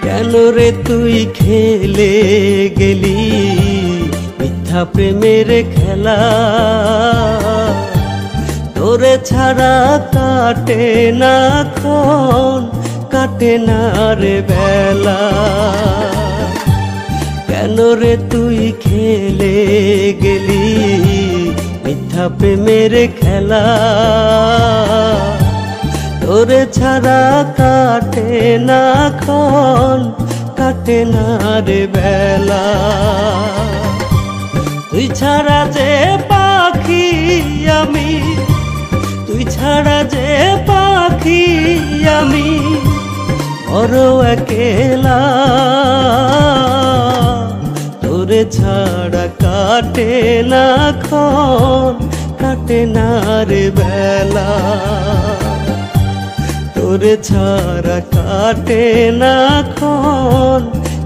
কেন রে তুই খেলে গেলি মিথ্যা প্রেমের খেলা? তোরে ছাড়া কাটে না ক্ষণ, কাটে না রে বেলা। কেন রে তুই খেলে গেলি মিথ্যা প্রেমের খেলা? তোরে ছাড়া কাটে না ক্ষণ, কাটে না রে বেলা। তুই ছাড়া যে পাখি আমি, তুই ছাড়া যে পাখি আমি বড় একেলা। তোরে ছাড়া কাটে না ক্ষণ, কাটে না রে বেলা। তোরে ছাড়া কাটে না ক্ষণ,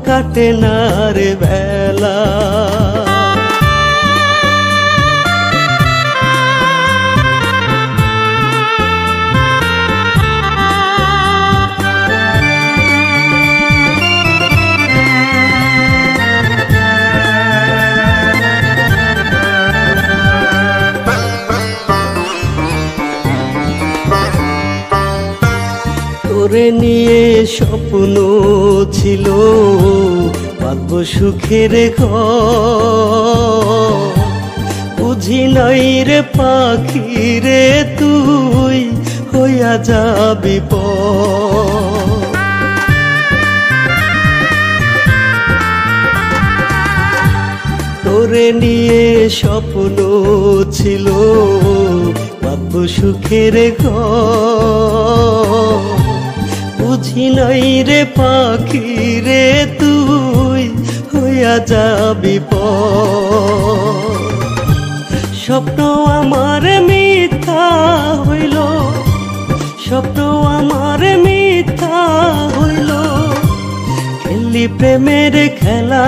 কাটে না রে বেলা। তোরে নিয়ে স্বপ্ন ছিল বাঁধব সুখের ঘর। বুঝি নাই রে পাখি রে তুই হইয়া যাবি পর। তোরে নিয়ে স্বপ্ন ছিল বাঁধব সুখের ঘর। বুঝি নাই রে পাখি রে তুই হইয়া যাবি পর। স্বপ্ন আমার মিথ্যা হইল, স্বপ্ন আমার মিথ্যা হইল। খেললি প্রেমের খেলা,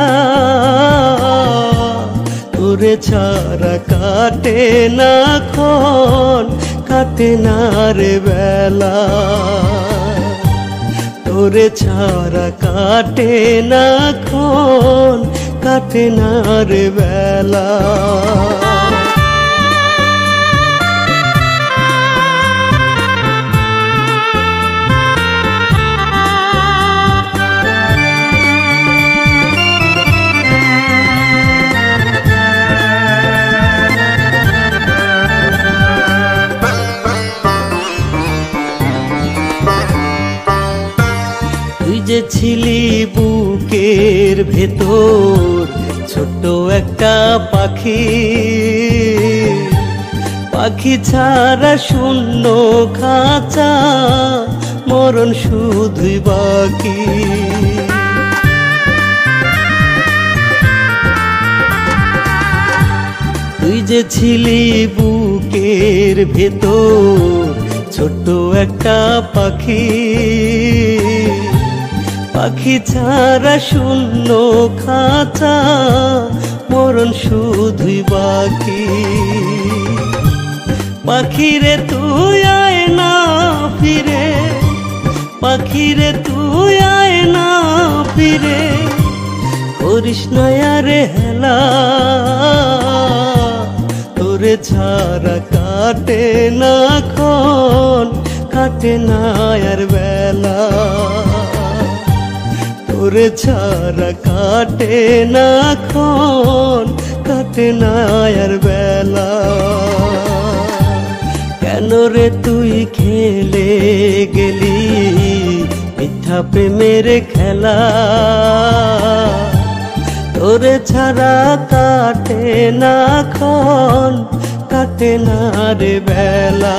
তোরে ছাড়া কাটে না ক্ষণ, কাটে না রে বেলা। তোরে ছাড়া কাটে না ক্ষণ, কাটে না রে বেলা। তুই যে ছিলি বুকের ভেতর ছোট্ট একটা পাখি, পাখি ছাড়া শূন্য খাঁচা মরণ শুধুই বাকি। তুই যে ছিলি বুকের ভেতর ছোট্ট একটা পাখি, পাখি ছাড়া শূন্য খাঁচা মরণ শুধুই বাকি। পাখিরে তুই আয় না ফিরে, পাখিরে তুই আয় না ফিরে। করিস না রে হেলা, তোরে ছাড়া কাটে না ক্ষণ, কাটে না আর বেলা। তোরে ছাড়া কাটে না ক্ষণ, কাটে না আর বেলা। কেন রে তুই খেলে গেলি মিথ্যা প্রেমের খেলা? তোরে ছাড়া কাটে না ক্ষণ, কাটে না রে বেলা।